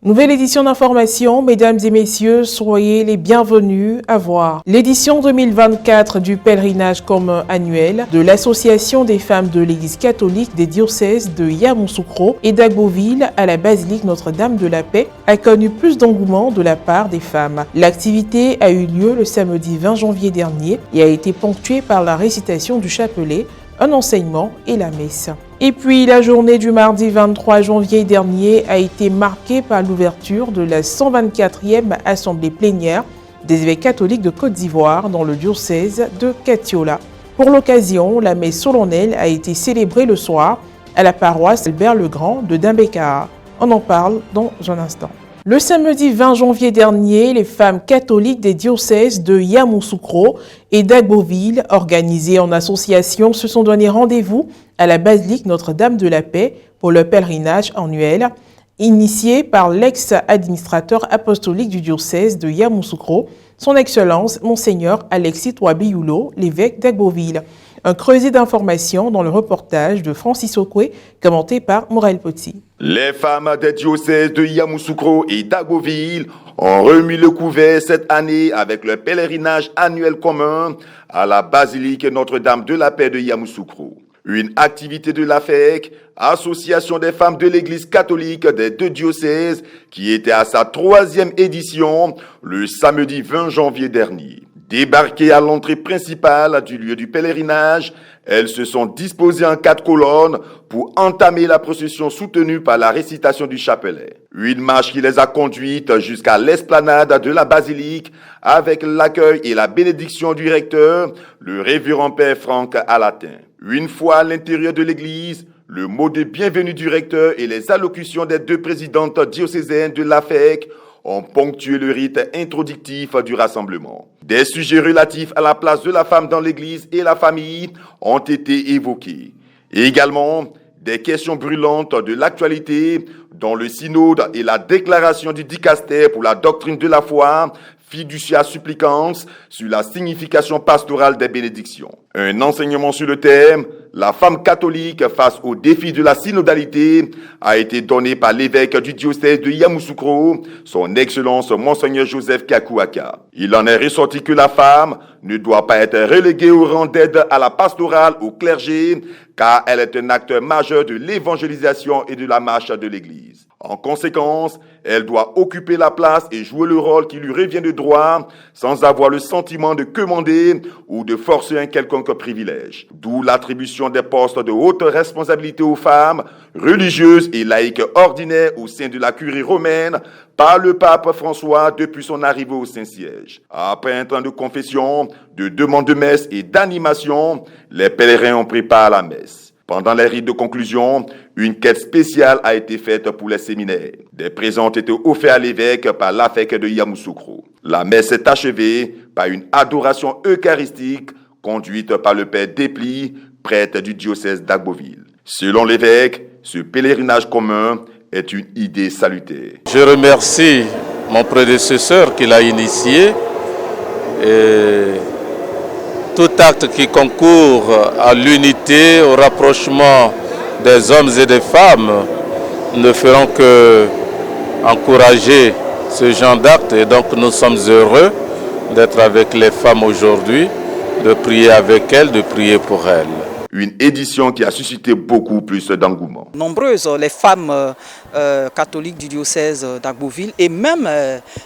Nouvelle édition d'information, mesdames et messieurs, soyez les bienvenus à voir l'édition 2024 du pèlerinage commun annuel de l'Association des femmes de l'Église catholique des diocèses de Yamoussoukro et d'Agboville à la basilique Notre-Dame de la Paix a connu plus d'engouement de la part des femmes. L'activité a eu lieu le samedi 20 janvier dernier et a été ponctuée par la récitation du chapelet, un enseignement et la messe. Et puis, la journée du mardi 23 janvier dernier a été marquée par l'ouverture de la 124e assemblée plénière des évêques catholiques de Côte d'Ivoire dans le diocèse de Katiola. Pour l'occasion, la messe solennelle a été célébrée le soir à la paroisse Albert-le-Grand de Dimbékar. On en parle dans un instant. Le samedi 20 janvier dernier, les femmes catholiques des diocèses de Yamoussoukro et d'Agboville, organisées en association, se sont donné rendez-vous à la basilique Notre-Dame de la Paix pour le pèlerinage annuel, initié par l'ex-administrateur apostolique du diocèse de Yamoussoukro, son Excellence Monseigneur Alexis Touabiyoulo, l'évêque d'Agboville. Un creuset d'informations dans le reportage de Francis Okwe, commenté par Morel Poti. Les femmes des diocèses de Yamoussoukro et d'Agboville ont remis le couvert cette année avec le pèlerinage annuel commun à la basilique Notre-Dame de la Paix de Yamoussoukro. Une activité de l'AFEC, Association des femmes de l'Église catholique des deux diocèses, qui était à sa 3e édition le samedi 20 janvier dernier. Débarquées à l'entrée principale du lieu du pèlerinage, elles se sont disposées en 4 colonnes pour entamer la procession soutenue par la récitation du chapelet. Une marche qui les a conduites jusqu'à l'esplanade de la basilique avec l'accueil et la bénédiction du recteur, le révérend père Franck Alatin. Une fois à l'intérieur de l'église, le mot de bienvenue du recteur et les allocutions des 2 présidentes diocésaines de l'AFEC ont ponctué le rite introductif du rassemblement. Des sujets relatifs à la place de la femme dans l'Église et la famille ont été évoqués. Et également, des questions brûlantes de l'actualité, dont le synode et la déclaration du dicaster pour la doctrine de la foi, fiducia supplicans, sur la signification pastorale des bénédictions. Un enseignement sur le thème « La femme catholique face aux défis de la synodalité » a été donné par l'évêque du diocèse de Yamoussoukro, son Excellence Monseigneur Joseph Kakouaka. Il en est ressorti que la femme ne doit pas être reléguée au rang d'aide à la pastorale au clergé, car elle est un acteur majeur de l'évangélisation et de la marche de l'Église. En conséquence, elle doit occuper la place et jouer le rôle qui lui revient de droit, sans avoir le sentiment de commander ou de forcer un quelconque privilège. D'où l'attribution des postes de haute responsabilité aux femmes, religieuses et laïques ordinaires au sein de la curie romaine, par le pape François depuis son arrivée au Saint-Siège. Après un temps de confession, de demande de messe et d'animation, les pèlerins ont pris part à la messe. Pendant les rites de conclusion, une quête spéciale a été faite pour les séminaires. Des présents ont été offerts à l'évêque par l'AFEC de Yamoussoukro. La messe est achevée par une adoration eucharistique conduite par le père Dépli, prêtre du diocèse d'Agboville. Selon l'évêque, ce pèlerinage commun est une idée salutaire. Je remercie mon prédécesseur qui l'a initié. Et tout acte qui concourt à l'unité, au rapprochement des hommes et des femmes ne feront que encourager ce genre d'acte. Et donc nous sommes heureux d'être avec les femmes aujourd'hui, de prier avec elles, de prier pour elles. Une édition qui a suscité beaucoup plus d'engouement. Nombreuses les femmes catholiques du diocèse d'Agboville et même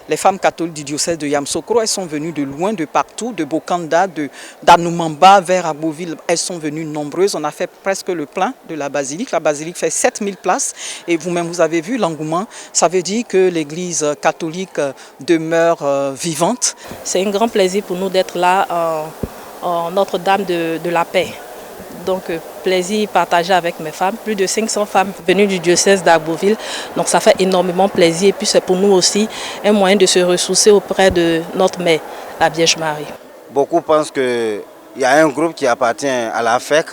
les femmes catholiques du diocèse de Yamoussoukro, elles sont venues de loin, de partout, de Bokanda, d'Anoumamba vers Agboville. Elles sont venues nombreuses. On a fait presque le plein de la basilique. La basilique fait 7000 places et vous-même vous avez vu l'engouement. Ça veut dire que l'église catholique demeure vivante. C'est un grand plaisir pour nous d'être là en Notre-Dame de la Paix. Donc, plaisir partagé avec mes femmes. Plus de 500 femmes venues du diocèse d'Agboville. Donc, ça fait énormément plaisir. Et puis, c'est pour nous aussi un moyen de se ressourcer auprès de notre mère, la Vierge Marie. Beaucoup pensent qu'il y a un groupe qui appartient à l'AFEC,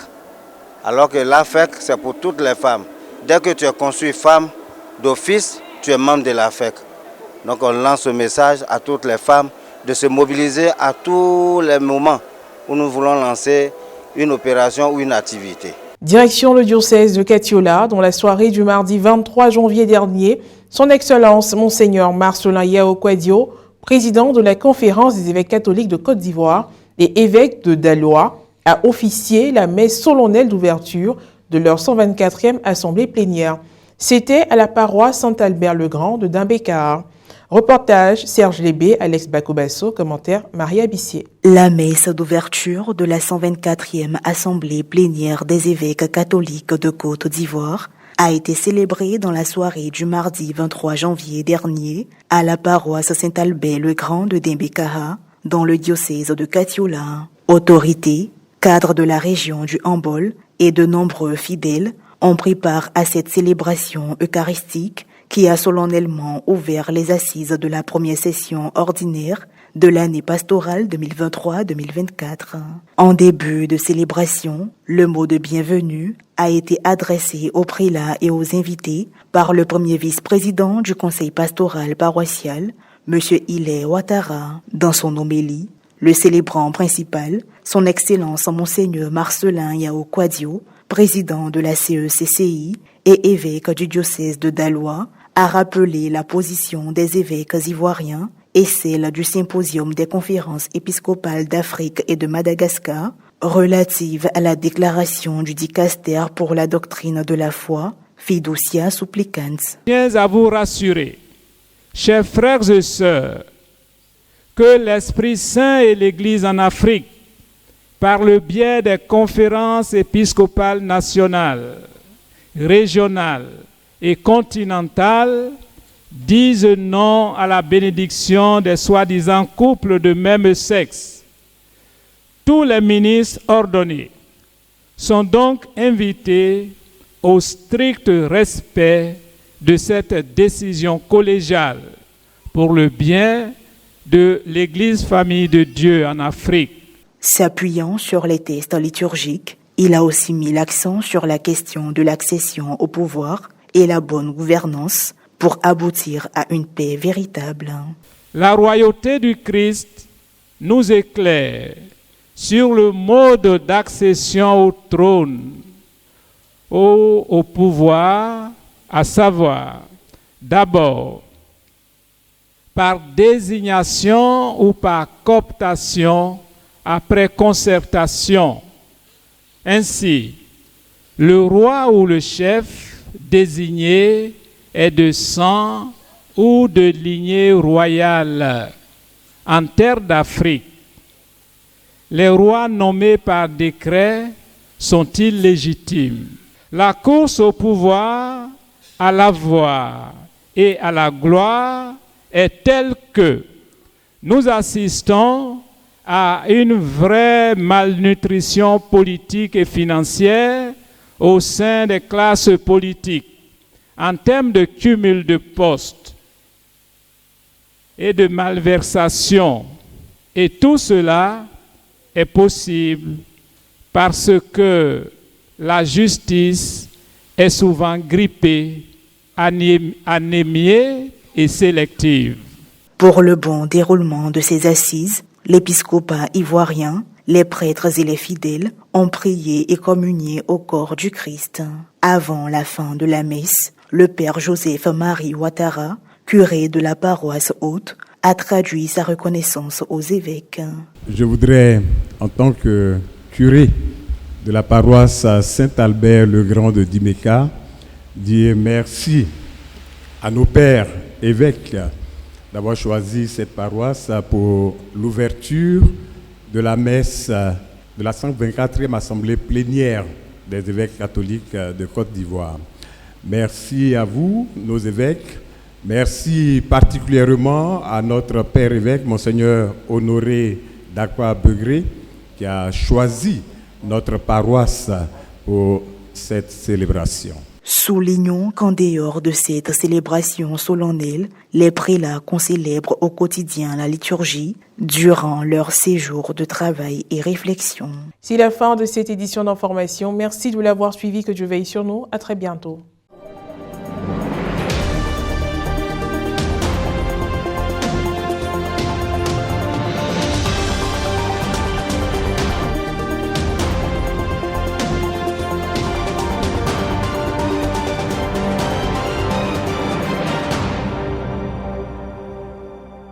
alors que l'AFEC, c'est pour toutes les femmes. Dès que tu es conçue femme d'office, tu es membre de l'AFEC. Donc, on lance ce message à toutes les femmes de se mobiliser à tous les moments où nous voulons lancer une opération ou une activité. Direction le diocèse de Katiola, dont la soirée du mardi 23 janvier dernier, son Excellence Monseigneur Marcelin Yao Kwadio, président de la Conférence des évêques catholiques de Côte d'Ivoire et évêque de Daloa, a officié la messe solennelle d'ouverture de leur 124e assemblée plénière. C'était à la paroisse Saint-Albert-le-Grand de Dimbékar. Reportage Serge Lébé, Alex Bakobasso, commentaire Maria Bissier. La messe d'ouverture de la 124e assemblée plénière des évêques catholiques de Côte d'Ivoire a été célébrée dans la soirée du mardi 23 janvier dernier à la paroisse Saint-Albert-le-Grand de Dimbékar, dans le diocèse de Katiola. Autorités, cadres de la région du Hambol et de nombreux fidèles ont pris part à cette célébration eucharistique qui a solennellement ouvert les assises de la première session ordinaire de l'année pastorale 2023-2024. En début de célébration, le mot de bienvenue a été adressé aux prélats et aux invités par le premier vice-président du conseil pastoral paroissial, M. Ile Ouattara. Dans son homélie, le célébrant principal, son Excellence Monseigneur Marcelin Yao Kwadio, président de la CECCI et évêque du diocèse de Daloa, a rappelé la position des évêques ivoiriens et celle du Symposium des conférences épiscopales d'Afrique et de Madagascar relative à la déclaration du dicaster pour la doctrine de la foi, Fiducia Supplicans. Je tiens à vous rassurer, chers frères et sœurs, que l'Esprit Saint et l'Église en Afrique, par le biais des conférences épiscopales nationales, régionales et continentales, disent non à la bénédiction des soi-disant couples de même sexe. Tous les ministres ordonnés sont donc invités au strict respect de cette décision collégiale pour le bien de l'Église Famille de Dieu en Afrique. S'appuyant sur les textes liturgiques, il a aussi mis l'accent sur la question de l'accession au pouvoir et la bonne gouvernance pour aboutir à une paix véritable. La royauté du Christ nous éclaire sur le mode d'accession au trône, au pouvoir, à savoir, d'abord, par désignation ou par cooptation après concertation. Ainsi, le roi ou le chef désigné est de sang ou de lignée royale. En terre d'Afrique, les rois nommés par décret sont illégitimes. La course au pouvoir, à la voix et à la gloire est telle que nous assistons à une vraie malnutrition politique et financière au sein des classes politiques en termes de cumul de postes et de malversation. Et tout cela est possible parce que la justice est souvent grippée, anémiée et sélective. Pour le bon déroulement de ces assises, l'épiscopat ivoirien, les prêtres et les fidèles ont prié et communié au corps du Christ. Avant la fin de la messe, le père Joseph-Marie Ouattara, curé de la paroisse haute, a traduit sa reconnaissance aux évêques. Je voudrais, en tant que curé de la paroisse Saint-Albert-le-Grand de Dimbékar, dire merci à nos pères évêques d'avoir choisi cette paroisse pour l'ouverture de la messe de la 124e assemblée plénière des évêques catholiques de Côte d'Ivoire. Merci à vous, nos évêques. Merci particulièrement à notre père évêque, Monseigneur Honoré Dakwa Begré, qui a choisi notre paroisse pour cette célébration. Soulignons qu'en dehors de cette célébration solennelle, les prélats concélèbrent au quotidien la liturgie durant leur séjour de travail et réflexion. C'est la fin de cette édition d'information. Merci de l'avoir suivi. Que Dieu veille sur nous. À très bientôt.